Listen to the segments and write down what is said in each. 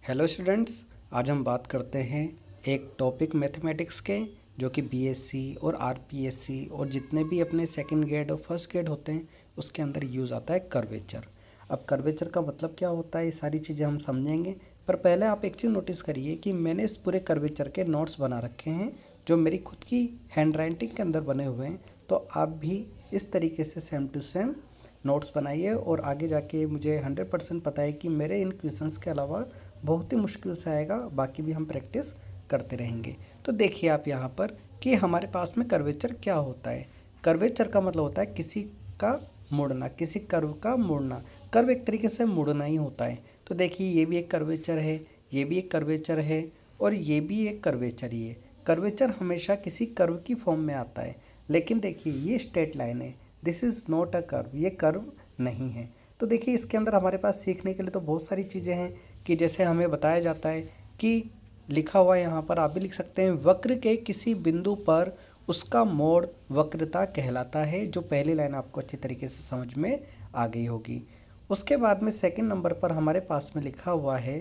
Hello students, आज हम बात करते हैं एक टॉपिक मैथमेटिक्स के जो कि बीएससी और आरपीएससी और जितने भी अपने सेकंड ग्रेड और फर्स्ट ग्रेड होते हैं उसके अंदर यूज़ आता है कर्वेचर। अब कर्वेचर का मतलब क्या होता है, ये सारी चीज़ें हम समझेंगे। पर पहले आप एक चीज़ नोटिस करिए कि मैंने इस पूरे कर्वेचर के नोट्स बना रखे हैं जो मेरी खुद की हैंड राइटिंग के अंदर बने हुए हैं। तो आप भी इस तरीके से सेम टू सेम नोट्स बनाइए और आगे जाके मुझे 100% पता है कि मेरे इन क्वेश्चंस के अलावा बहुत ही मुश्किल से आएगा, बाकी भी हम प्रैक्टिस करते रहेंगे। तो देखिए आप यहाँ पर कि हमारे पास में कर्वेचर क्या होता है। कर्वेचर का मतलब होता है किसी का मुड़ना, किसी कर्व का मुड़ना। कर्व एक तरीके से मुड़ना ही होता है। तो देखिए ये भी एक कर्वेचर है, ये भी एक कर्वेचर है और ये भी एक कर्वेचर ही है। कर्वेचर हमेशा किसी कर्व की फॉर्म में आता है, लेकिन देखिए ये स्ट्रेट लाइन है, this is not a curve, ये कर्व नहीं है। तो देखिए इसके अंदर हमारे पास सीखने के लिए तो बहुत सारी चीज़ें हैं कि जैसे हमें बताया जाता है कि लिखा हुआ यहाँ पर आप भी लिख सकते हैं, वक्र के किसी बिंदु पर उसका मोड़ वक्रता कहलाता है। जो पहली लाइन आपको अच्छी तरीके से समझ में आ गई होगी। उसके बाद में सेकंड नंबर पर हमारे पास में लिखा हुआ है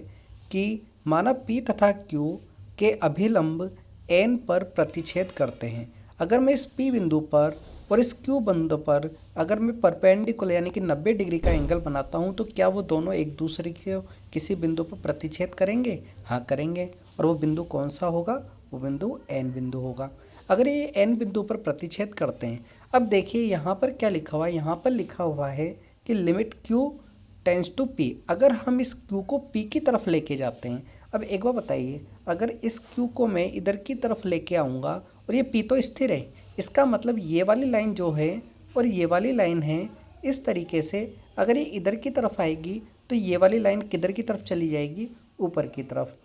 कि माना P तथा Q के अभिलंब N पर प्रतिच्छेद करते हैं। अगर मैं इस P बिंदु पर और इस Q बिंदु पर अगर मैं परपेंडिकुलर यानी कि 90 डिग्री का एंगल बनाता हूँ तो क्या वो दोनों एक दूसरे के किसी बिंदु पर प्रतिच्छेद करेंगे? हाँ करेंगे। और वो बिंदु कौन सा होगा? वो बिंदु N बिंदु होगा। अगर ये N बिंदु पर प्रतिच्छेद करते हैं, अब देखिए यहाँ पर क्या लिखा हुआ है, यहाँ पर लिखा हुआ है कि limit Q tends to P। अगर हम इस Q को P की तरफ लेके जाते हैं, अब एक बार बताइए, अगर इस Q को मैं इधर की तरफ लेके आऊँगा और ये P तो स्थिर है, इसका मतलब ये वाली लाइन जो है और ये वाली लाइन है, इस तरीके से अगर ये इधर की तरफ आएगी तो ये वाली लाइन किधर की तरफ चली जाएगी? ऊपर की तरफ।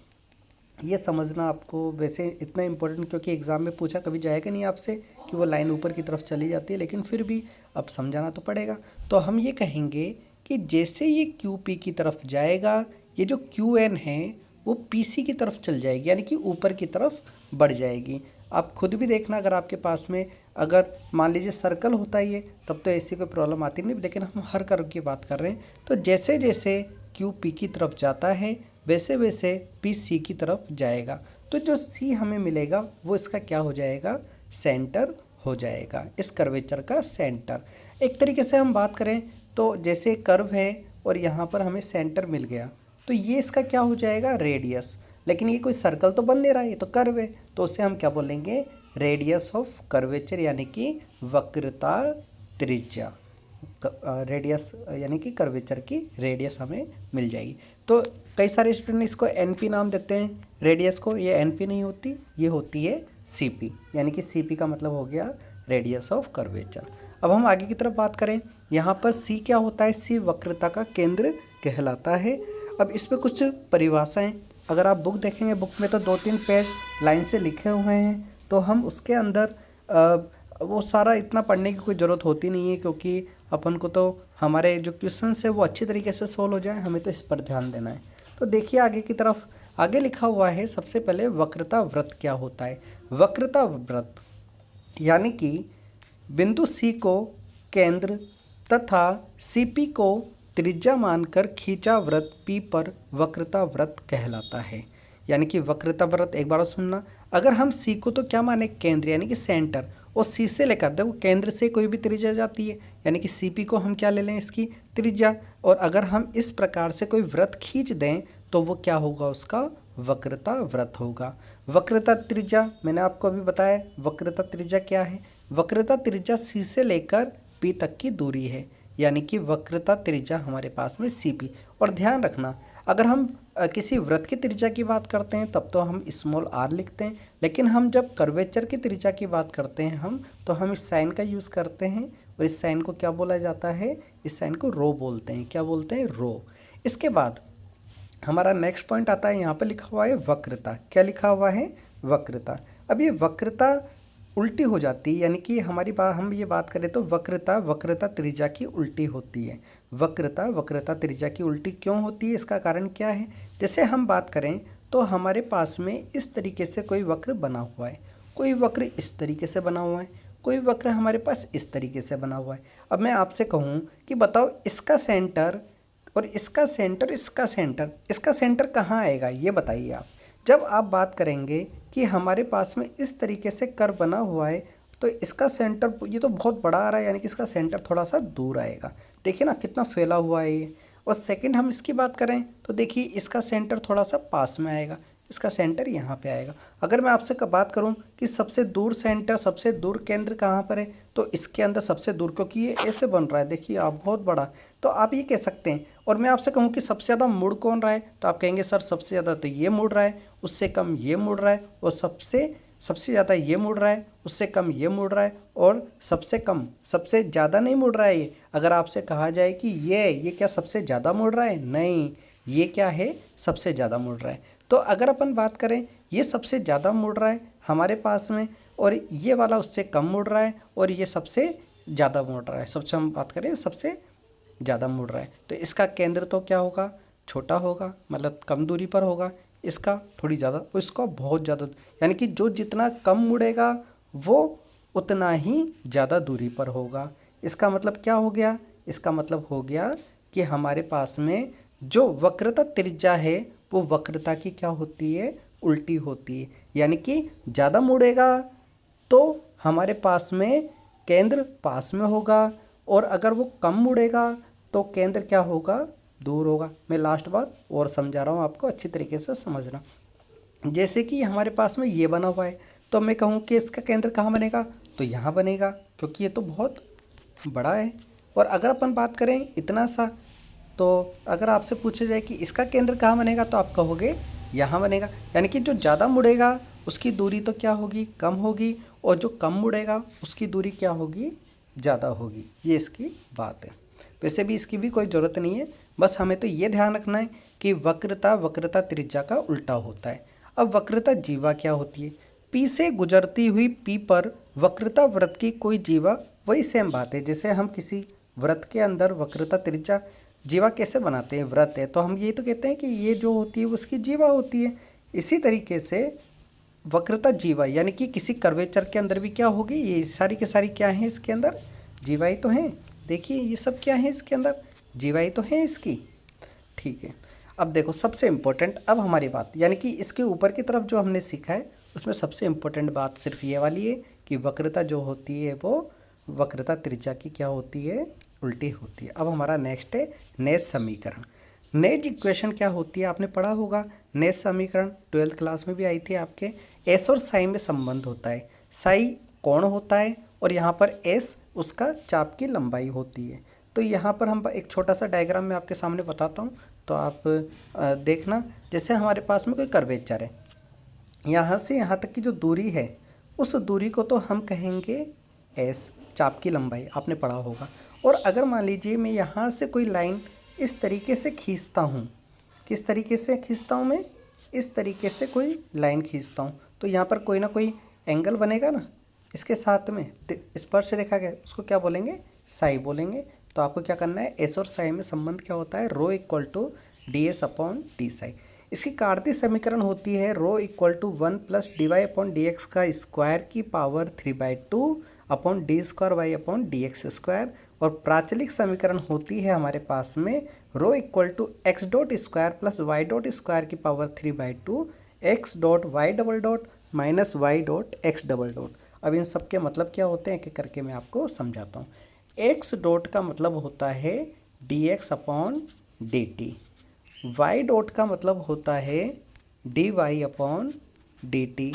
ये समझना आपको वैसे इतना इम्पोर्टेंट, क्योंकि एग्ज़ाम में पूछा कभी जाएगा नहीं आपसे कि वो लाइन ऊपर की तरफ चली जाती है, लेकिन फिर भी अब समझाना तो पड़ेगा। तो हम ये कहेंगे कि जैसे ये क्यू पी की तरफ जाएगा, ये जो क्यू एन है वो पी सी की तरफ चल जाएगी, यानी कि ऊपर की तरफ बढ़ जाएगी। आप खुद भी देखना, अगर आपके पास में अगर मान लीजिए सर्कल होता है ये, तब तो ऐसी कोई प्रॉब्लम आती नहीं, लेकिन हम हर कर्व की बात कर रहे हैं। तो जैसे जैसे क्यू पी की तरफ जाता है वैसे वैसे पी सी की तरफ जाएगा। तो जो सी हमें मिलेगा वो इसका क्या हो जाएगा? सेंटर हो जाएगा, इस कर्वेचर का सेंटर। एक तरीके से हम बात करें तो जैसे कर्व है और यहाँ पर हमें सेंटर मिल गया, तो ये इसका क्या हो जाएगा? रेडियस। लेकिन ये कोई सर्कल तो बन नहीं रहा है, ये तो कर्व है, तो उसे हम क्या बोलेंगे? रेडियस ऑफ कर्वेचर, यानी कि वक्रता त्रिज्या। रेडियस यानी कि कर्वेचर की रेडियस हमें मिल जाएगी। तो कई सारे स्टूडेंट इसको एनपी नाम देते हैं रेडियस को, ये एनपी नहीं होती, ये होती है सीपी, यानी कि सीपी का मतलब हो गया रेडियस ऑफ कर्वेचर। अब हम आगे की तरफ बात करें, यहाँ पर सी क्या होता है? सी वक्रता का केंद्र कहलाता है। अब इसमें कुछ परिभाषाएं, अगर आप बुक देखेंगे, बुक में तो 2-3 पेज लाइन से लिखे हुए हैं, तो हम उसके अंदर वो सारा इतना पढ़ने की कोई ज़रूरत होती नहीं है, क्योंकि अपन को तो हमारे जो क्वेश्चन है वो अच्छी तरीके से सोल्व हो जाए, हमें तो इस पर ध्यान देना है। तो देखिए आगे की तरफ, आगे लिखा हुआ है सबसे पहले वक्रता वृत्त क्या होता है। वक्रता वृत्त यानी कि बिंदु सी को केंद्र तथा सीपी को त्रिज्या मानकर खींचा वृत्त पी पर वक्रता वृत्त कहलाता है। यानी कि वक्रता वृत्त, एक बार सुनना, अगर हम सी को तो क्या माने? केंद्र यानी कि सेंटर, और सी से लेकर देखो केंद्र से कोई भी त्रिज्या जाती है, यानी कि सीपी को हम क्या ले लें? इसकी त्रिज्या। और अगर हम इस प्रकार से कोई वृत्त खींच दें तो वो क्या होगा? उसका वक्रता वृत्त होगा। वक्रता त्रिज्या मैंने आपको अभी बताया, वक्रता त्रिज्या क्या है? वक्रता त्रिज्या सी से लेकर पी तक की दूरी है, यानी कि वक्रता त्रिज्या हमारे पास में सीपी। और ध्यान रखना, अगर हम किसी वृत्त की त्रिज्या की बात करते हैं तब तो हम स्मॉल आर लिखते हैं, लेकिन हम जब कर्वेचर की त्रिज्या की बात करते हैं हम, तो हम इस साइन का यूज़ करते हैं। और इस साइन को क्या बोला जाता है? इस साइन को रो बोलते हैं। क्या बोलते हैं? रो। इसके बाद हमारा नेक्स्ट पॉइंट आता है, यहाँ पर लिखा हुआ है वक्रता। क्या लिखा हुआ है? वक्रता। अब ये वक्रता उल्टी हो जाती है, यानी कि हमारी बात, हम ये बात करें तो वक्रता वक्रता त्रिज्या की उल्टी होती है। वक्रता वक्रता त्रिज्या की उल्टी क्यों होती है? इसका कारण क्या है? जैसे हम बात करें तो हमारे पास में इस तरीके से कोई वक्र बना हुआ है, कोई वक्र इस तरीके से बना हुआ है, कोई वक्र हमारे पास इस तरीके से बना हुआ है। अब मैं आपसे कहूँ कि बताओ इसका सेंटर और इसका सेंटर कहाँ आएगा ये बताइए आप। जब आप बात करेंगे कि हमारे पास में इस तरीके से कर्व बना हुआ है तो इसका सेंटर ये तो बहुत बड़ा आ रहा है, यानी कि इसका सेंटर थोड़ा सा दूर आएगा। देखिए ना कितना फैला हुआ है ये। और सेकंड हम इसकी बात करें तो देखिए इसका सेंटर थोड़ा सा पास में आएगा, इसका सेंटर यहाँ पे आएगा। अगर मैं आपसे बात करूँ कि सबसे दूर सेंटर, सबसे दूर केंद्र कहाँ पर है, तो इसके अंदर सबसे दूर, क्योंकि ये ऐसे बन रहा है देखिए आप बहुत बड़ा, तो आप ये कह सकते हैं। और मैं आपसे कहूँ कि सबसे ज़्यादा मुड़ कौन रहा है, तो आप कहेंगे सर सबसे ज़्यादा तो ये मुड़ रहा है, उससे कम ये मुड़ रहा है, और सबसे ज़्यादा ये मुड़ रहा है, उससे कम ये मुड़ रहा है, और सबसे ज़्यादा नहीं मुड़ रहा है ये। अगर आपसे कहा जाए कि ये क्या सबसे ज़्यादा मुड़ रहा है, नहीं, ये क्या है, सबसे ज़्यादा मुड़ रहा है। तो अगर अपन बात करें ये सबसे ज़्यादा मुड़ रहा है हमारे पास में, और ये वाला उससे कम मुड़ रहा है, और ये सबसे ज़्यादा मुड़ रहा है, सबसे हम बात करें सबसे ज़्यादा मुड़ रहा है, तो इसका केंद्र तो क्या होगा, छोटा होगा, मतलब कम दूरी पर होगा। इसका थोड़ी ज़्यादा और इसका बहुत ज़्यादा, यानी कि जो जितना कम मुड़ेगा वो उतना ही ज़्यादा दूरी पर होगा। इसका मतलब क्या हो गया, इसका मतलब हो गया कि हमारे पास में जो वक्रता त्रिज्या है वो वक्रता की क्या होती है, उल्टी होती है। यानी कि ज़्यादा मुड़ेगा तो हमारे पास में केंद्र पास में होगा, और अगर वो कम मुड़ेगा तो केंद्र क्या होगा, दूर होगा। मैं लास्ट बार और समझा रहा हूँ आपको, अच्छी तरीके से समझना। जैसे कि हमारे पास में ये बना हुआ है, तो मैं कहूँ कि इसका केंद्र कहाँ बनेगा, तो यहाँ बनेगा, क्योंकि ये तो बहुत बड़ा है। और अगर अपन बात करें इतना सा, तो अगर आपसे पूछा जाए कि इसका केंद्र कहाँ बनेगा, तो आप कहोगे यहाँ बनेगा। यानी कि जो ज़्यादा मुड़ेगा उसकी दूरी तो क्या होगी, कम होगी, और जो कम मुड़ेगा उसकी दूरी क्या होगी, ज़्यादा होगी। ये इसकी बात है। वैसे भी इसकी भी कोई ज़रूरत नहीं है, बस हमें तो ये ध्यान रखना है कि वक्रता त्रिज्या का उल्टा होता है। अब वक्रता जीवा क्या होती है, पी से गुजरती हुई पी पर वक्रता वृत्त की कोई जीवा, वही सेम बात है। जैसे हम किसी वृत्त के अंदर वक्रता त्रिज्या जीवा कैसे बनाते हैं, वृत्त है तो हम ये तो कहते हैं कि ये जो होती है उसकी जीवा होती है। इसी तरीके से वक्रता जीवा, यानी कि किसी कर्वेचर के अंदर भी क्या होगी, ये सारी के सारी क्या है इसके अंदर, जीवा ही तो हैं। देखिए ये सब क्या है इसके अंदर, जीवा ही तो है इसकी। ठीक है, अब देखो सबसे इम्पोर्टेंट, अब हमारी बात, यानी कि इसके ऊपर की तरफ जो हमने सीखा है उसमें सबसे इम्पोर्टेंट बात सिर्फ ये वाली है कि वक्रता जो होती है वो वक्रता त्रिज्या की क्या होती है, उल्टी होती है। अब हमारा नेक्स्ट है नेज समीकरण। नेज इक्वेशन क्या होती है, आपने पढ़ा होगा। नेज समीकरण 12th क्लास में भी आई थी आपके। एस और साई में संबंध होता है, साई कोण होता है, और यहाँ पर एस उसका चाप की लंबाई होती है। तो यहाँ पर हम एक छोटा सा डायग्राम में आपके सामने बताता हूँ, तो आप देखना। जैसे हमारे पास में कोई कर्वेचर है, यहाँ से यहाँ तक की जो दूरी है उस दूरी को तो हम कहेंगे एस, चाप की लंबाई, आपने पढ़ा होगा। और अगर मान लीजिए मैं यहाँ से कोई लाइन इस तरीके से खींचता हूँ, किस तरीके से खींचता हूँ मैं, इस तरीके से कोई लाइन खींचता हूँ, तो यहाँ पर कोई ना कोई एंगल बनेगा ना इसके साथ में, स्पर्श रेखा के उसको क्या बोलेंगे, साई बोलेंगे। तो आपको क्या करना है, एस और साई में संबंध क्या होता है, rho equal to D S upon D psi. इसकी कार्तीय समीकरण होती है rho equal to 1 plus D Y upon D x का स्क्वायर की power 3/2 upon D square Y upon D x square. और प्राचलिक समीकरण होती है हमारे पास में rho equal to X dot square plus Y dot square की power 3/2 X dot Y double dot minus Y dot x double dot. अब इन सब के मतलब क्या होते हैं, एक करके मैं आपको समझाता हूँ। एक्स डॉट का मतलब होता है D X upon D T, Y dot का मतलब होता है D Y upon D T.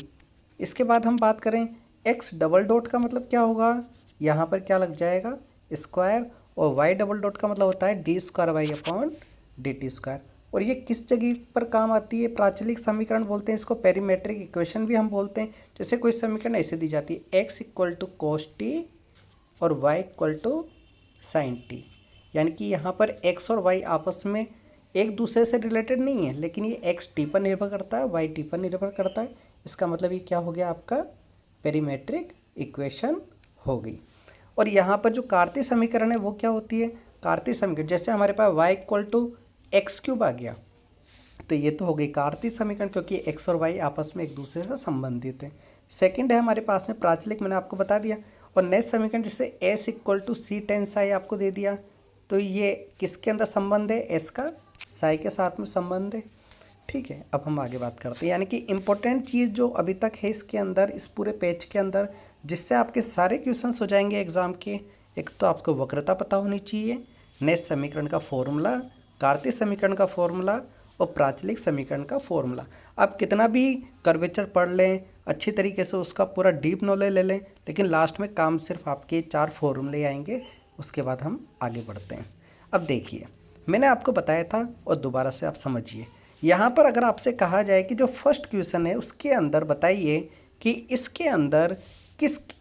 इसके बाद हम बात करें एक्स डबल डॉट का मतलब क्या होगा, यहाँ पर क्या लग जाएगा, स्क्वायर, और वाई डबल डॉट का मतलब होता है D square Y upon D T square. और ये किस जगह पर काम आती है, प्राचलिक समीकरण बोलते हैं इसको, पेरीमेट्रिक इक्वेशन भी हम बोलते हैं। जैसे कोई समीकरण ऐसे दी जाती है, X equal to cos T और Y equal to sine T, यानी कि यहाँ पर एक्स और वाई आपस में एक दूसरे से रिलेटेड नहीं है, लेकिन ये एक्स टी पर निर्भर करता है, वाई टी पर निर्भर करता है। इसका मतलब ये क्या हो गया, आपका पेरीमेट्रिक इक्वेशन हो गई। और यहाँ पर जो कार्तीय समीकरण है वो क्या होती है, कार्तीय समीकरण जैसे हमारे पास y equal to X cube आ गया, तो ये तो हो गई कार्तीय समीकरण, क्योंकि x और y आपस में एक दूसरे से संबंधित है। सेकंड है हमारे पास में प्राचलिक, मैंने आपको बता दिया। और नेक्स्ट समीकरण जैसे s equal to C tan psi आपको दे दिया, तो ये किसके अंदर संबंध है, एस का साई के साथ में संबंध है। ठीक है, अब हम आगे बात करते हैं, यानी कि इम्पोर्टेंट चीज़ जो अभी तक है इसके अंदर, इस पूरे पेज के अंदर, जिससे आपके सारे क्वेश्चंस हो जाएंगे एग्जाम के। एक तो आपको वक्रता पता होनी चाहिए, नेस समीकरण का फॉर्मूला, कार्तीय समीकरण का फॉर्मूला और प्राचलिक समीकरण का फॉर्मूला। आप कितना भी कर्वेचर पढ़ लें, अच्छी तरीके से उसका पूरा डीप नॉलेज ले लें, लेकिन लास्ट में काम सिर्फ आपके 4 फॉर्मूले आएंगे। उसके बाद हम आगे बढ़ते हैं। अब देखिए, मैंने आपको बताया था और दोबारा से आप समझिए। यहाँ पर अगर आपसे कहा जाए कि जो फर्स्ट क्वेश्चन है उसके अंदर बताइए कि इसके अंदर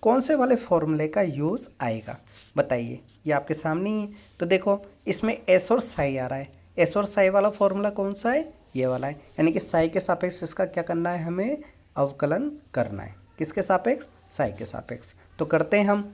कौन से वाले फॉर्मूले का यूज़ आएगा, बताइए। ये आपके सामने ही है। तो देखो, इसमें एस और साई आ रहा है। एस और साई वाला फॉर्मूला कौन सा है, ये वाला है, यानी कि साई के सापेक्ष इसका क्या करना है, हमें अवकलन करना है। किसके सापेक्ष, साई के सापेक्ष। तो करते हैं हम।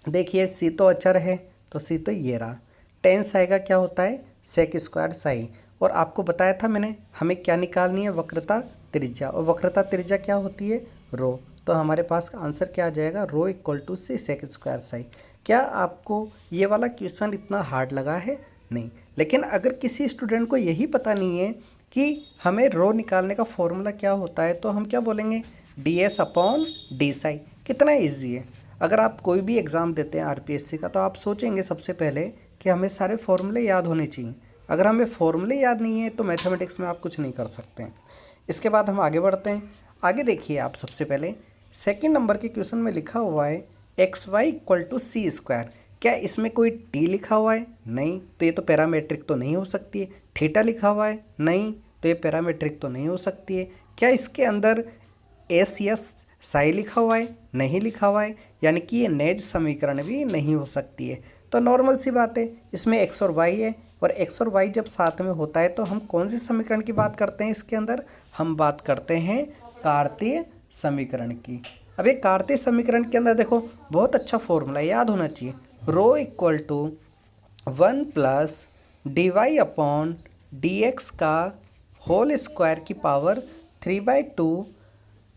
देखिए, सी तो अचर है, तो सी तो ये रहा। टेन साई का क्या होता है, सेक स्क्वायर साई। और आपको बताया था मैंने, हमें क्या निकालनी है, वक्रता त्रिज्या। और वक्रता त्रिज्या क्या होती है, रो। तो हमारे पास का आंसर क्या आ जाएगा, rho equal to C sec square psi. क्या आपको ये वाला क्वेश्चन इतना हार्ड लगा है, नहीं। लेकिन अगर किसी स्टूडेंट को यही पता नहीं है कि हमें रो निकालने का फॉर्मूला क्या होता है, तो हम क्या बोलेंगे, D S upon D Sai. कितना ईजी है। अगर आप कोई भी एग्ज़ाम देते हैं आरपीएससी का, तो आप सोचेंगे सबसे पहले कि हमें सारे फॉर्मूले याद होने चाहिए। अगर हमें फॉर्मूले याद नहीं है तो मैथमेटिक्स में आप कुछ नहीं कर सकते हैं। इसके बाद हम आगे बढ़ते हैं। आगे देखिए, आप सबसे पहले सेकंड नंबर के क्वेश्चन में लिखा हुआ है X Y equal to C square. क्या इसमें कोई टी लिखा हुआ है, नहीं। तो ये तो पैरामेट्रिक तो नहीं हो सकती है। थीटा लिखा हुआ है, नहीं। तो ये पैरामेट्रिक तो नहीं हो सकती है। क्या इसके अंदर एस या साई लिखा हुआ है, नहीं लिखा हुआ है, यानी कि ये नेज समीकरण भी नहीं हो सकती है। तो नॉर्मल सी बात है, इसमें एक्स और वाई है, और एक्स और वाई जब साथ में होता है तो हम कौन सी समीकरण की बात करते हैं, इसके अंदर हम बात करते हैं कार्तीय समीकरण की। अब ये कार्तीय समीकरण के अंदर देखो, बहुत अच्छा फॉर्मूला याद होना चाहिए, rho equal to 1 plus D Y upon D x का होल स्क्वायर की पावर 3/2,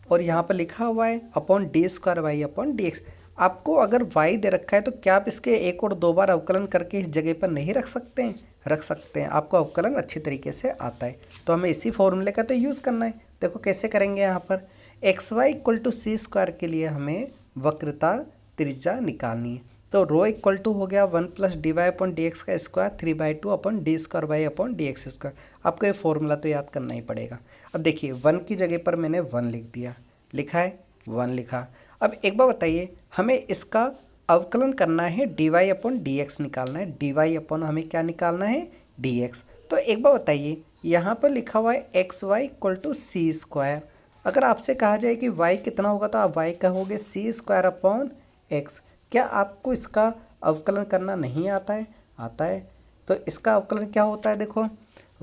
और यहाँ पर लिखा हुआ है upon D square Y upon D X. आपको अगर y दे रखा है तो क्या आप इसके एक और दो बार अवकलन करके इस जगह पर नहीं रख सकते हैं, रख सकते हैं। आपको अवकलन अच्छी तरीके से आता है, तो हमें इसी फॉर्मूले का तो यूज़ करना है। देखो कैसे करेंगे, यहाँ पर X Y equal to C square के लिए हमें वक्रता त्रिज्या निकालनी है। तो रो इक्वल टू हो गया 1 plus D Y upon D x का square 3/2 upon D square Y upon D x square. आपको ये फॉर्मूला तो याद करना ही पड़ेगा। अब देखिए, 1 की जगह पर मैंने 1 लिख दिया, लिखा है 1 लिखा। अब एक बार बताइए, हमें इसका अवकलन करना है, D Y upon D X निकालना है। डी वाई अपॉन हमें क्या निकालना है, डी एक्स। तो एक बार बताइए, यहाँ पर लिखा हुआ है X Y equal to C square. अगर आपसे कहा जाए कि y कितना होगा, तो आप y कहोगे सी स्क्वायर अपॉन एक्स। क्या आपको इसका अवकलन करना नहीं आता है, आता है। तो इसका अवकलन क्या होता है, देखो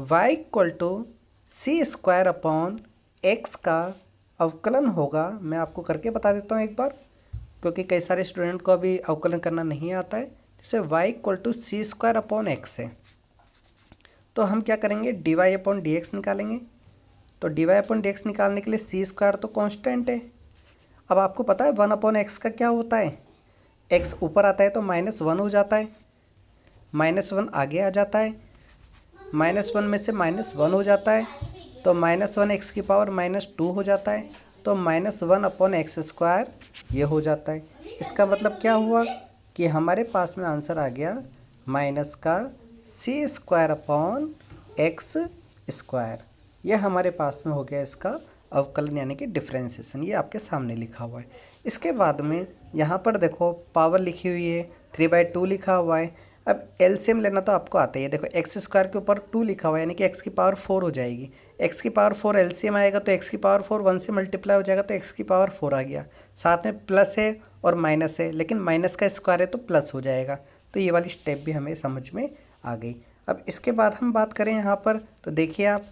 y equal to C square upon X का अवकलन होगा, मैं आपको करके बता देता हूँ एक बार, क्योंकि कई सारे स्टूडेंट को अभी अवकलन करना नहीं आता है। जैसे y equal to C square upon X है, तो हम क्या करेंगे, D Y upon D X निकालेंगे। तो D Y upon D X निकालने के लिए सी स्क्वायर तो कांस्टेंट है। अब आपको पता है 1 अपॉन एक्स का क्या होता है, एक्स ऊपर आता है तो -1 हो जाता है, -1 आगे आ जाता है, -1 में से -1 हो जाता है, तो -1 एक्स की पावर -2 हो जाता है, तो -1 अपॉन एक्स स्क्वायर ये हो जाता है। इसका मतलब क्या हुआ कि हमारे पास में आंसर आ गया माइनस का सी स्क्वायर अपॉन एक्स स्क्वायर। यह हमारे पास में हो गया इसका अवकलन, यानी कि डिफ्रेंसिएशन। ये आपके सामने लिखा हुआ है। इसके बाद में यहाँ पर देखो पावर लिखी हुई है, 3/2 लिखा हुआ है। अब एलसीएम लेना तो आपको आता ही है। देखो एक्स स्क्वायर के ऊपर 2 लिखा हुआ है, यानी कि एक्स की पावर 4 हो जाएगी। एक्स की पावर 4 एलसीएम आएगा तो एक्स की पावर 4 1 से मल्टीप्लाई हो जाएगा, तो एक्स की पावर 4 आ गया। साथ में प्लस है और माइनस है, लेकिन माइनस का स्क्वायर है तो प्लस हो जाएगा। तो ये वाली स्टेप भी हमें समझ में आ गई। अब इसके बाद हम बात करें यहाँ पर, तो देखिए आप,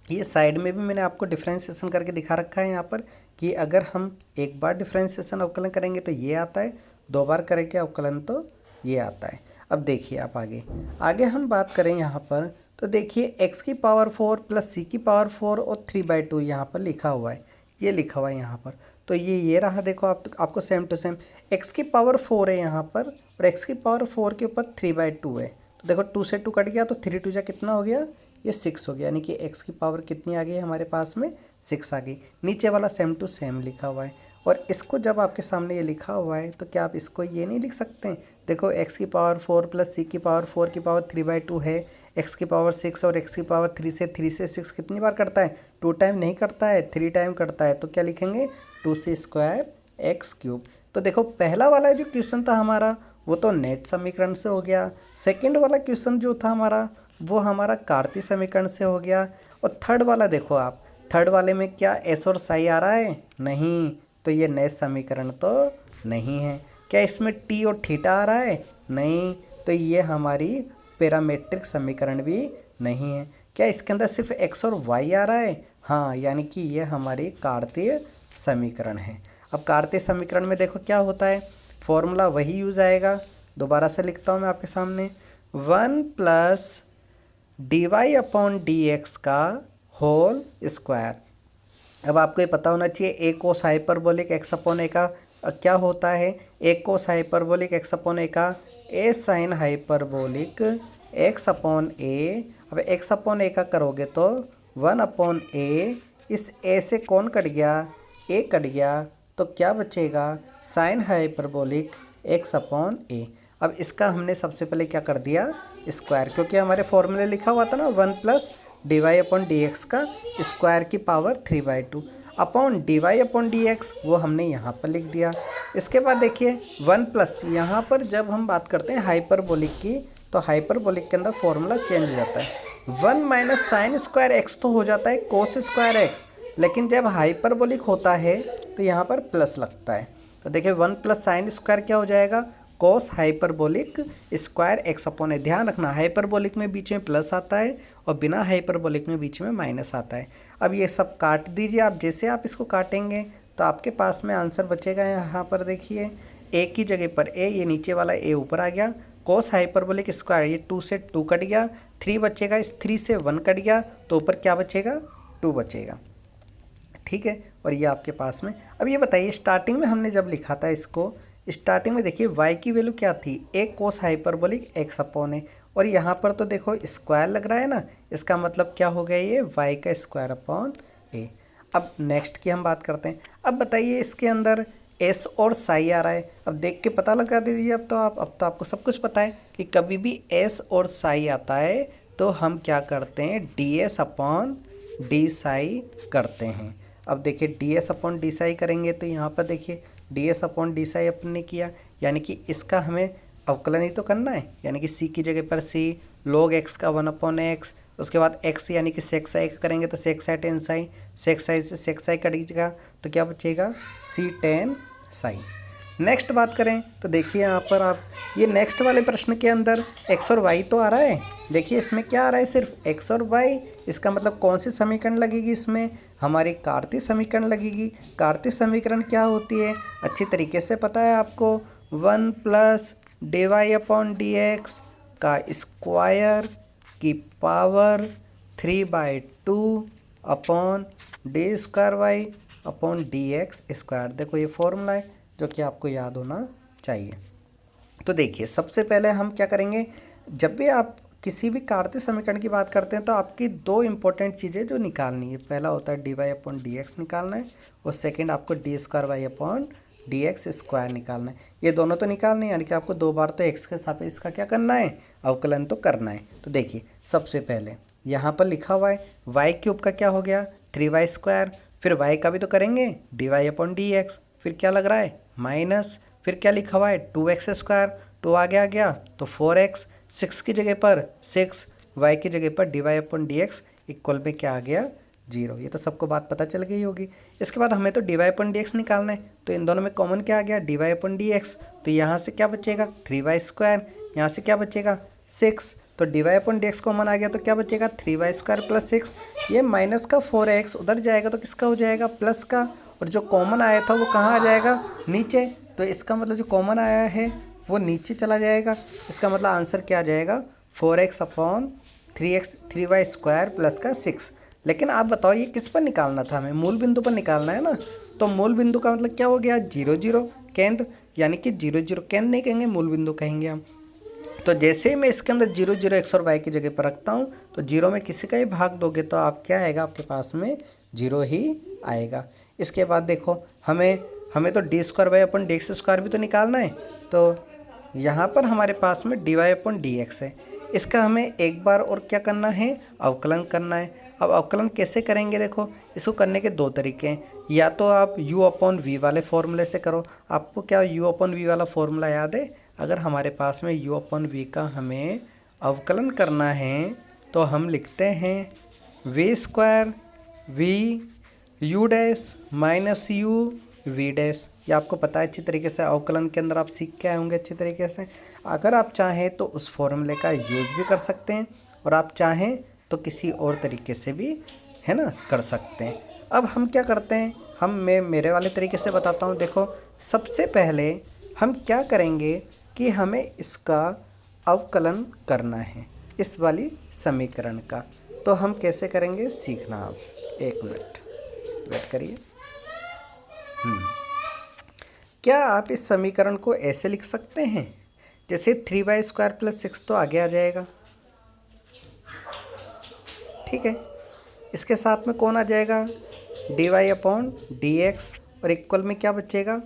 ये साइड में भी मैंने आपको डिफ्रेंशिएशन करके दिखा रखा है यहाँ पर, कि अगर हम एक बार डिफ्रेंशिएशन अवकलन करेंगे तो ये आता है, 2 बार करेंगे अवकलन तो ये आता है। अब देखिए आप आगे हम बात करें यहाँ पर, तो देखिए एक्स की पावर 4 प्लस सी की पावर 4 और 3/2 यहाँ पर लिखा हुआ है, ये लिखा हुआ है यहाँ पर। तो ये रहा, देखो आपको सेम टू सेम x की पावर 4 है यहाँ पर, और x की पावर 4 के ऊपर 3/2 है। तो देखो 2 से 2 कट गया, तो 3 2 जा कितना हो गया, ये 6 हो गया, यानी कि x की पावर कितनी आ गई हमारे पास में, 6 आ गई। नीचे वाला सेम टू सेम लिखा हुआ है, और इसको जब आपके सामने ये लिखा हुआ है तो क्या आप इसको ये नहीं लिख सकते हैं, देखो x की पावर 4 प्लस c की पावर 4 की पावर 3/2 है, x की पावर 6 और x की पावर 3 से 6 कितनी बार करता है, 2 टाइम नहीं करता है, 3 टाइम करता है। तो क्या लिखेंगे, 2c² x³। तो देखो पहला वाला जो क्वेश्चन था हमारा वो तो नेट समीकरण से हो गया, सेकंड वाला क्वेश्चन जो था हमारा वो हमारा कार्तीय समीकरण से हो गया, और थर्ड वाला देखो आप, थर्ड वाले में क्या एस और साई आ रहा है, नहीं, तो ये नेट समीकरण तो नहीं है। क्या इसमें टी और थीटा आ रहा है, नहीं, तो ये हमारी पैरामेट्रिक समीकरण भी नहीं है। क्या इसके अंदर सिर्फ एक्स और वाई आ रहा है, हाँ, यानी कि ये हमारी कार्तीय समीकरण है। अब कार्तीय समीकरण में देखो क्या होता है, फॉर्मूला वही यूज आएगा, दोबारा से लिखता हूँ मैं आपके सामने, 1 प्लस dy/dx का होल स्क्वायर। अब आपको ये पता होना चाहिए ए कोस हाइपरबोलिक x/a का क्या होता है, ए कोस हाइपरबोलिक x/a का ए साइन हाइपरबोलिक x/a। अब x/a का करोगे तो 1/a, इस a से कौन कट गया, a कट गया, तो क्या बचेगा, साइन हाइपरबोलिक x/a। अब इसका हमने सबसे पहले क्या कर दिया, स्क्वायर, क्योंकि हमारे फॉर्मूले लिखा हुआ था ना 1 प्लस dy/dx का स्क्वायर की पावर 3/2 अपॉन dy/dx, वो हमने यहाँ पर लिख दिया। इसके बाद देखिए 1 प्लस, यहाँ पर जब हम बात करते हैं हाइपरबोलिक की, तो हाइपरबोलिक के अंदर फॉर्मूला चेंज हो जाता है, 1 माइनस साइन स्क्वायर एक्स तो हो जाता है कोस स्क्वायर एक्स, लेकिन जब हाइपरबोलिक होता है तो यहाँ पर प्लस लगता है। तो देखिए 1 प्लस साइन स्क्वायर क्या हो जाएगा, कोस हाइपरबोलिक स्क्वायर x/a। ध्यान रखना हाइपरबोलिक में बीच में प्लस आता है और बिना हाइपरबोलिक में बीच में माइनस आता है। अब ये सब काट दीजिए आप, जैसे आप इसको काटेंगे तो आपके पास में आंसर बचेगा, यहाँ पर देखिए a की जगह पर a, ये नीचे वाला a ऊपर आ गया, कोस हाइपरबोलिक स्क्वायर, ये 2 से 2 कट गया, 3 बचेगा, इस 3 से 1 कट गया, तो ऊपर क्या बचेगा, 2 बचेगा, ठीक है। और ये आपके पास में, अब ये बताइए स्टार्टिंग में हमने जब लिखा था इसको, स्टार्टिंग में देखिए y की वैल्यू क्या थी, ए कोस हाइपरबोलिक x/a, और यहाँ पर तो देखो स्क्वायर लग रहा है ना, इसका मतलब क्या हो गया, ये y का स्क्वायर अपॉन a। अब नेक्स्ट की हम बात करते हैं। अब बताइए इसके अंदर s और साई आ रहा है, अब देख के पता लगा दीजिए, अब तो आपको सब कुछ पता है कि कभी भी s और साई आता है तो हम क्या करते हैं, ds/d साई करते हैं। अब देखिए ds/d साई करेंगे तो यहाँ पर देखिए ds/d साई अपने किया, यानी कि इसका हमें अवकलन ही तो करना है, यानी कि c की जगह पर c log x का 1/x, उसके बाद x यानी कि sec साई करेंगे तो sec Sai tan Sai, sec Sai से sec साई कटेगा तो क्या बचेगा, c tan साई। नेक्स्ट बात करें तो देखिए यहाँ पर आप, ये नेक्स्ट वाले प्रश्न के अंदर x और y तो आ रहा है, देखिए इसमें क्या आ रहा है, सिर्फ x और y, इसका मतलब कौन सी समीकरण लगेगी, इसमें हमारी कार्तीय समीकरण लगेगी। कार्तीय समीकरण क्या होती है, अच्छी तरीके से पता है आपको, 1 प्लस dy/dx का स्क्वायर की पावर 3/2 अपॉन d²y/dx²। देखो ये फॉर्मूला है जो कि आपको याद होना चाहिए। तो देखिए सबसे पहले हम क्या करेंगे, जब भी आप किसी भी कार्तीय समीकरण की बात करते हैं तो आपकी 2 इंपॉर्टेंट चीज़ें जो निकालनी है, पहला होता है dy/dx निकालना है, और सेकंड आपको d²y/dx² निकालना है। ये दोनों तो निकालने हैं, यानी कि आपको 2 बार तो x के सापेक्ष इसका क्या करना है, अवकलन तो करना है। तो देखिए सबसे पहले यहाँ पर लिखा हुआ है y³ का क्या हो गया, 3y², फिर y का भी तो करेंगे dy/dx, फिर क्या लग रहा है माइनस, फिर क्या लिखा हुआ है 2x², तो आगे आ गया तो 4x, 6 की जगह पर 6, y की जगह पर dy/dx इक्वल में क्या आ गया 0। ये तो सबको बात पता चल गई होगी। इसके बाद हमें तो dy/dx निकालना है, तो इन दोनों में कॉमन क्या आ गया dy/dx, तो यहाँ से क्या बचेगा 3y², यहाँ से क्या बचेगा 6, तो dy/dx कॉमन आ गया तो क्या बचेगा 3y² + 6, ये माइनस का 4x उधर जाएगा तो किसका हो जाएगा प्लस का, और जो कॉमन आया था वो कहाँ आ जाएगा नीचे, तो इसका मतलब जो कॉमन आया है वो नीचे चला जाएगा। इसका मतलब आंसर क्या आ जाएगा 4x/3y² + 6। लेकिन आप बताओ ये किस पर निकालना था, हमें मूल बिंदु पर निकालना है ना, तो मूल बिंदु का मतलब क्या हो गया, 0 0 केंद्र, यानी कि 0 0 केंद्र नहीं कहेंगे, मूल बिंदु कहेंगे हम। तो जैसे ही मैं इसके अंदर 0 0 एक्स और वाई की जगह पर रखता हूँ तो 0 में किसी का ही भाग दोगे तो आप क्या आएगा, आपके पास में 0 ही आएगा। इसके बाद देखो हमें तो डी स्क्वायर वाई अपन डी एक्स स्क्वायर भी तो निकालना है। तो यहाँ पर हमारे पास में डी वाई अपन डी एक्स है, इसका हमें एक बार और क्या करना है, अवकलन करना है। अब अवकलन कैसे करेंगे, देखो इसको करने के दो तरीके हैं, या तो आप u अपॉन वी वाले फॉर्मूले से करो। आपको क्या u अपॉन वी वाला फॉर्मूला याद है, अगर हमारे पास में u अपॉन वी का हमें अवकलन करना है तो हम लिखते हैं v square v u dash minus u v dash. ये आपको पता है अच्छी तरीके से, अवकलन के अंदर आप सीख के आए होंगे अच्छी तरीके से। अगर आप चाहें तो उस फॉर्मूले का यूज़ भी कर सकते हैं और आप चाहें तो किसी और तरीके से भी, है ना, कर सकते हैं। अब हम क्या करते हैं, मैं मेरे वाले तरीके से बताता हूँ। देखो सबसे पहले हम क्या करेंगे कि हमें इसका अवकलन करना है, इस वाली समीकरण का। तो हम कैसे करेंगे सीखना। आप 1 मिनट वेट करिए। क्या आप इस समीकरण को ऐसे लिख सकते हैं, जैसे 3y स्क्वायर प्लस 6 तो आगे आ जाएगा, ठीक है। इसके साथ में कौन आ जाएगा, d Y upon D x, और इक्वल में क्या बचेगा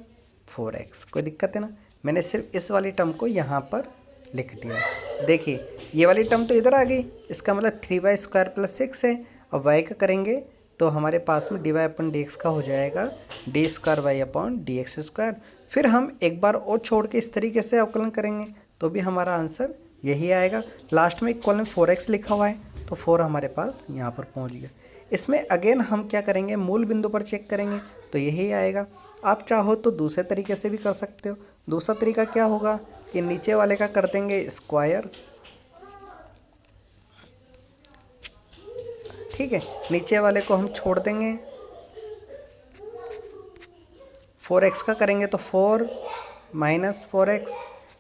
4x। कोई दिक्कत है ना, मैंने सिर्फ इस वाली टर्म को यहाँ पर लिख दिया। देखिए ये वाली टर्म तो इधर आ गई, इसका मतलब 3y स्क्वायर प्लस 6 है। और y का करेंगे तो हमारे पास में d Y upon D x का हो जाएगा d square Y upon D x square. फिर हम एक बार और छोड़ के इस तरीके से अवकलन करेंगे तो भी हमारा आंसर यही आएगा। लास्ट में इक्वल में 4x लिखा हुआ है तो 4 हमारे पास यहाँ पर पहुँच गया। इसमें अगेन हम क्या करेंगे, मूल बिंदु पर चेक करेंगे तो यही आएगा। आप चाहो तो दूसरे तरीके से भी कर सकते हो। दूसरा तरीका क्या होगा कि नीचे वाले का कर देंगे स्क्वायर, ठीक है। नीचे वाले को हम छोड़ देंगे, 4x का करेंगे तो 4 माइनस 4x,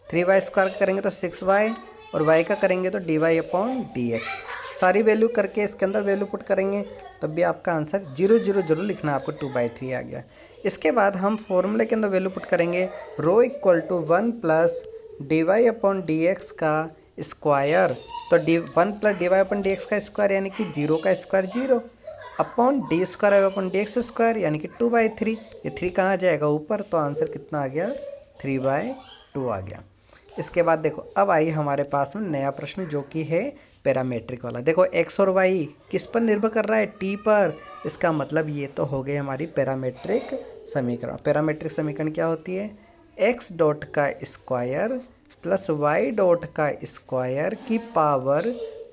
3y स्क्वायर करेंगे तो 6y, और y का करेंगे तो D Y upon D x. सारी वैल्यू करके इसके अंदर वैल्यू पुट करेंगे तब भी आपका आंसर 0 0 जरूर लिखना, आपको 2/3 आ गया। इसके बाद हम फॉर्मूले के अंदर वैल्यू पुट करेंगे, rho equal to 1 plus D Y upon D x का स्क्वायर। तो 1 plus D Y upon D x का स्क्वायर यानी कि 0 का square 0 upon D square upon D x square यानी कि 2/3। ये 3 कहाँ जाएगा ऊपर, तो आंसर कितना आ गया 3/2 आ गया। इसके बाद देखो अब आई हमारे पास में नया प्रश्न जो कि है पैरामेट्रिक वाला। देखो x और y किस पर निर्भर कर रहा है, t पर। इसका मतलब ये तो हो गई हमारी पैरामेट्रिक समीकरण। पैरामेट्रिक समीकरण क्या होती है, x डॉट का स्क्वायर प्लस y डॉट का स्क्वायर की power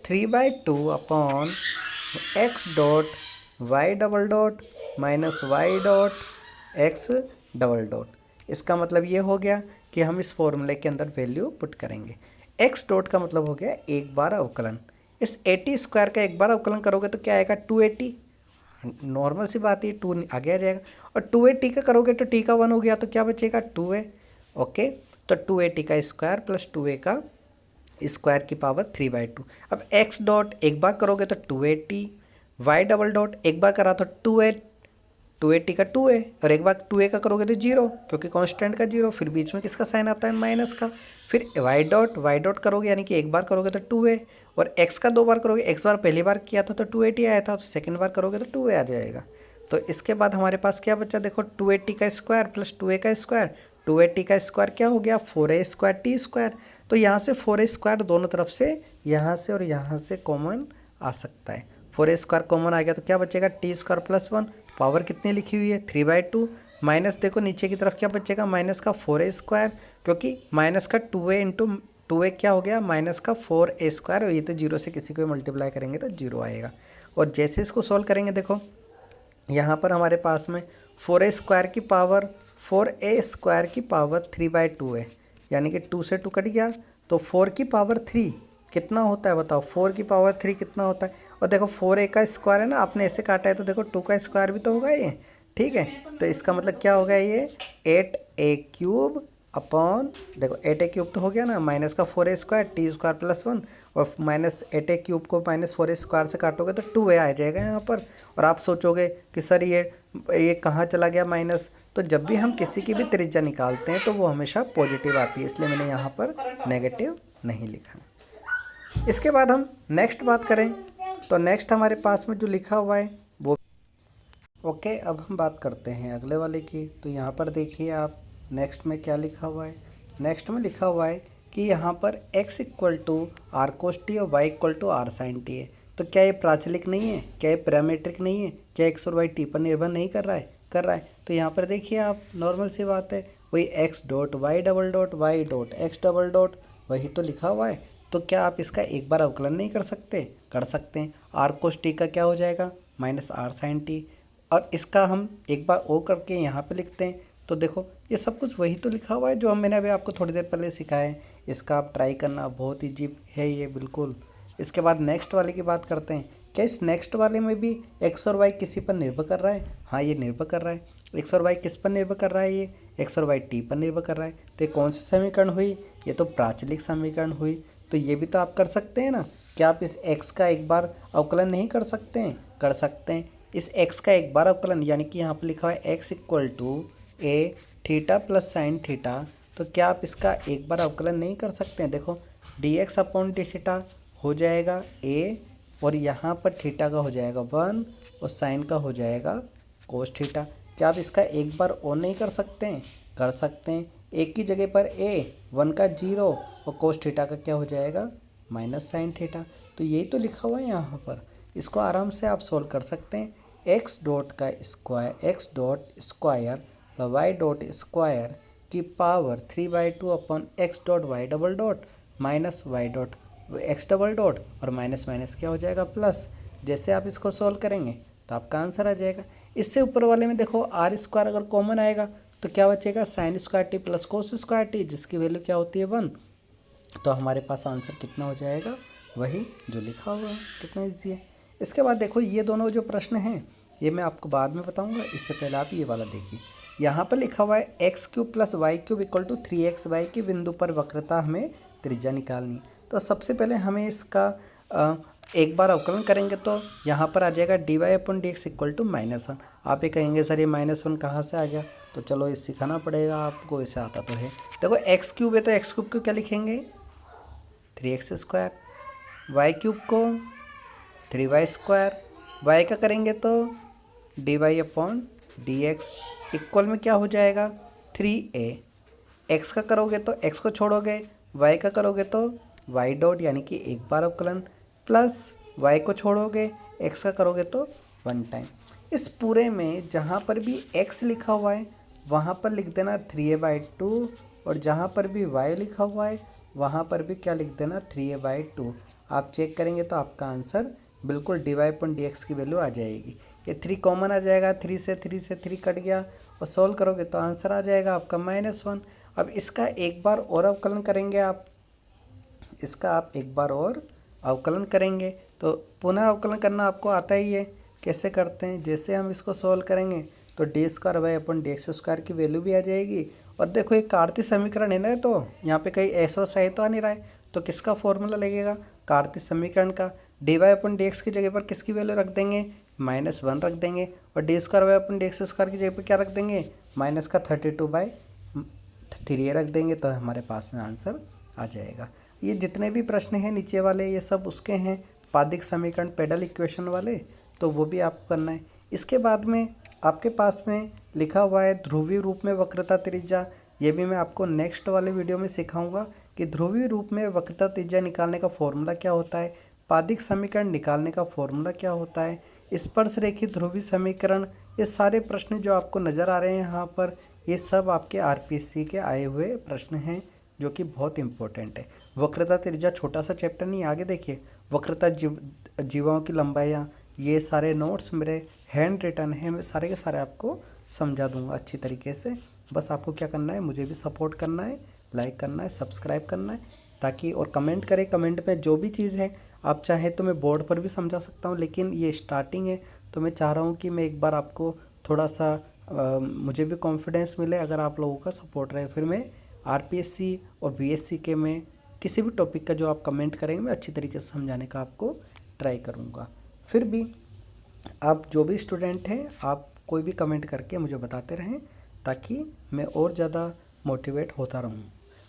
3/2 upon x dot y double dot minus y dot x double dot. इसका मतलब ये हो गया कि हम इस फॉर्मूले के अंदर वैल्यू पुट करेंगे। x डॉट का मतलब हो गया एक बार अवकलन। इस 80 स्क्वायर का एक बार अवकलन करोगे तो क्या आएगा 280, नॉर्मल सी बात है, 2 आगे आ जाएगा। और 280 का करोगे तो t का 1 हो गया तो क्या बचेगा 2a। ओके, तो 280 का स्क्वायर प्लस 2a का स्क्वायर की पावर 3/2। अब x डॉट एक बार करोगे तो 280, y डबल डॉट एक बार करा तो 280 का 2a, और एक बार 2a का करोगे तो 0 क्योंकि कांस्टेंट का 0, फिर बीच में किसका साइन आता है माइनस का। फिर y डॉट करोगे यानी कि एक बार करोगे तो 2a, और x का 2 बार करोगे, x बार पहली बार किया था तो 280 आया था, तो सेकंड बार करोगे तो 2a आ जाएगा। तो इसके बाद हमारे पास क्या बचा, देखो 280 का स्क्वायर प्लस 2a का स्क्वायर। 280 का स्क्वायर क्या हो गया 4a स्क्वायर टी स्क्वायर। तो यहाँ से 4a स्क्वायर दोनों तरफ से, यहाँ से और यहाँ से कॉमन आ सकता है। 4a स्क्वायर कॉमन आ गया तो क्या बचेगा टी स्क्वायर प्लस 1, पावर कितनी लिखी हुई है 3/2, माइनस देखो नीचे की तरफ क्या बचेगा माइनस का 4a स्क्वायर, क्योंकि माइनस का 2a इंटू 2a क्या हो गया माइनस का 4a स्क्वायर, और ये तो 0 से किसी को मल्टीप्लाई करेंगे तो 0 आएगा। और जैसे इसको सॉल्व करेंगे देखो यहाँ पर हमारे पास में 4a स्क्वायर की पावर 4a स्क्वायर की पावर 3/2 है, यानी कि 2 से 2 कट गया तो 4 की पावर 3 कितना होता है बताओ, 4 की पावर 3 कितना होता है। और देखो 4a का स्क्वायर है ना, आपने ऐसे काटा है तो देखो 2 का स्क्वायर भी तो होगा ये, ठीक है। तो इसका मतलब क्या होगा ये 8a क्यूब अपॉन, देखो 8a³ तो हो गया ना, माइनस का 4a² t² प्लस 1, और माइनस 8a³ को माइनस 4a² से काटोगे तो 2a आ जाएगा यहाँ पर। और आप सोचोगे कि सर ये कहाँ चला गया माइनस, तो जब भी हम किसी की भी त्रिज्या निकालते हैं तो वो हमेशा पॉजिटिव आती है, इसलिए मैंने यहाँ पर नेगेटिव नहीं लिखा। इसके बाद हम नेक्स्ट बात करें तो नेक्स्ट हमारे पास में जो लिखा हुआ है वो ओके। अब हम बात करते हैं अगले वाले की। तो यहाँ पर देखिए आप नेक्स्ट में क्या लिखा हुआ है। नेक्स्ट में लिखा हुआ है कि यहाँ पर x equal to r cos T और y equal to r sine t है। तो क्या ये प्राचलिक नहीं है, क्या ये पैरामीट्रिक नहीं है, क्या x और y टी पर निर्भर नहीं कर रहा है, कर रहा है। तो यहाँ पर देखिए आप नॉर्मल सी बात है, वही x dot Y double dot y dot x double dot वही तो लिखा हुआ है। तो क्या आप इसका एक बार अवकलन नहीं कर सकते, कर सकते हैं। आर कोस टी का क्या हो जाएगा माइनस आर साइन टी, और इसका हम एक बार ओ करके यहाँ पे लिखते हैं। तो देखो ये सब कुछ वही तो लिखा हुआ है जो मैंने अभी आपको थोड़ी देर पहले सिखाया है। इसका आप ट्राई करना, बहुत ईजी है ये बिल्कुल। इसके बाद नेक्स्ट वाले की बात करते हैं। क्या इस नेक्स्ट वाले में भी एक्स और वाई किसी पर निर्भर कर रहा है? हाँ ये निर्भर कर रहा है। एक्स और वाई किस पर निर्भर कर रहा है? ये एक्स और वाई टी पर निर्भर कर रहा है। तो ये कौन सी समीकरण हुई? ये तो प्राचलिक समीकरण हुई। तो ये भी तो आप कर सकते हैं ना। क्या आप इस x का एक बार अवकलन नहीं कर सकते हैं? कर सकते हैं। इस x का एक बार अवकलन, यानी कि यहाँ पर लिखा हुआ है x equal to a theta plus sine theta. तो क्या आप इसका एक बार अवकलन नहीं कर सकते हैं? देखो dx अपॉन डी थीटा हो जाएगा a, और यहाँ पर थीटा का हो जाएगा 1 और साइन का हो जाएगा कोस थीटा। क्या आप इसका एक बार और नहीं कर सकते हैं? कर सकते हैं। एक की जगह पर a, 1 का 0 और कोस थीटा का क्या हो जाएगा माइनस साइन थीटा। तो यही तो लिखा हुआ है यहाँ पर। इसको आराम से आप सोल्व कर सकते हैं। एक्स डॉट का square, X dot square Y dot square की power 3/2 upon X dot Y double dot minus Y dot x double dot, और माइनस माइनस क्या हो जाएगा प्लस। जैसे आप इसको सॉल्व करेंगे तो आपका आंसर आ जाएगा। इससे ऊपर वाले में देखो आर स्क्वायर अगर कॉमन आएगा तो क्या बचेगा sine square T plus cos square T, जिसकी वैल्यू क्या होती है 1। तो हमारे पास आंसर कितना हो जाएगा, वही जो लिखा हुआ है। कितना ईजी है। इसके बाद देखो ये दोनों जो प्रश्न हैं ये मैं आपको बाद में बताऊंगा, इससे पहले आप ये वाला देखिए। यहाँ पर लिखा हुआ है x³ plus y³ equal to 3xy के बिंदु पर वक्रता हमें त्रिज्या निकालनी है। तो सबसे पहले हमें इसका एक बार अवकलन करेंगे तो यहाँ पर आ जाएगा dy upon dx equal to -1। आप ये कहेंगे सर ये -1 कहाँ से आ गया, तो चलो ये सिखाना पड़ेगा आपको, इसे आता तो है। देखो x³ है तो x³ को क्या लिखेंगे 3x², y³ को 3y², y का करेंगे तो dy अपॉन dx इक्वल में क्या हो जाएगा 3a। x का करोगे तो x को छोड़ोगे, y का करोगे तो y डॉट यानी कि एक बार अवकलन, प्लस y को छोड़ोगे x का करोगे तो 1 टाइम। इस पूरे में जहाँ पर भी x लिखा हुआ है वहाँ पर लिख देना 3a/2, और जहाँ पर भी y लिखा हुआ है वहाँ पर भी क्या लिख देना 3a/2। आप चेक करेंगे तो आपका आंसर बिल्कुल dy अपॉन dx की वैल्यू आ जाएगी। ये 3 कॉमन आ जाएगा, 3 से 3 कट गया, और सोल्व करोगे तो आंसर आ जाएगा आपका -1। अब इसका एक बार और अवकलन करेंगे आप, इसका आप एक बार और अवकलन करेंगे तो पुनः अवकलन करना आपको आता ही है। कैसे करते हैं, जैसे हम इसको सोल्व करेंगे तो d² y अपॉन dx² की वैल्यू भी आ जाएगी। और देखो ये कार्तीय समीकरण है ना, तो यहाँ पे कहीं ऐसा सही तो आ नहीं रहा है, तो किसका फॉर्मूला लगेगा कार्तीय समीकरण का। dy अपॉन dx की जगह पर किसकी वैल्यू रख देंगे -1 रख देंगे, और d² y अपॉन dx² की जगह पर क्या रख देंगे माइनस का 32/3 रख देंगे, तो हमारे पास में आंसर आ जाएगा। ये जितने भी प्रश्न हैं नीचे वाले ये सब उसके हैं पादिक समीकरण पेडल इक्वेशन वाले, तो वो भी आपको करना है। इसके बाद में आपके पास में लिखा हुआ है ध्रुवीय रूप में वक्रता त्रिज्या। ये भी मैं आपको नेक्स्ट वाले वीडियो में सिखाऊंगा कि ध्रुवीय रूप में वक्रता त्रिज्या निकालने का फॉर्मूला क्या होता है, पादिक समीकरण निकालने का फॉर्मूला क्या होता है, स्पर्श रेखीय ध्रुवीय समीकरण। ये सारे प्रश्न जो आपको नज़र आ रहे हैं यहाँ पर ये सब आपके आरपीएससी के आए हुए प्रश्न हैं जो कि बहुत इंपॉर्टेंट है। वक्रता त्रिज्या छोटा सा चैप्टर नहीं, आगे देखिए वक्रता जीवाओं की लंबाइयाँ, ये सारे नोट्स मेरे हैंड रिटन हैं, मैं सारे के सारे आपको समझा दूंगा अच्छी तरीके से। बस आपको क्या करना है, मुझे भी सपोर्ट करना है, लाइक करना है, सब्सक्राइब करना है, ताकि और कमेंट करें। कमेंट में जो भी चीज़ है आप चाहे तो मैं बोर्ड पर भी समझा सकता हूँ, लेकिन ये स्टार्टिंग है तो मैं चाह रहा हूँ कि मैं एक बार आपको थोड़ा सा मुझे भी कॉन्फिडेंस मिले। अगर आप लोगों का सपोर्ट रहे फिर मैं आरपीएससी और बीएससी के में किसी भी टॉपिक का जो आप कमेंट करेंगे मैं अच्छी तरीके से समझाने का आपको ट्राई करूँगा। फिर भी आप जो भी स्टूडेंट हैं आप कोई भी कमेंट करके मुझे बताते रहें ताकि मैं और ज़्यादा मोटिवेट होता रहूँ।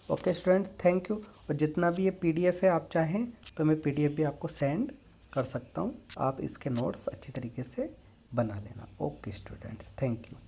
Okay student, thank you. और जितना भी ये पीडीएफ है आप चाहें तो मैं पीडीएफ भी आपको सेंड कर सकता हूँ, आप इसके नोट्स अच्छी तरीके से बना लेना। Okay students, thank you.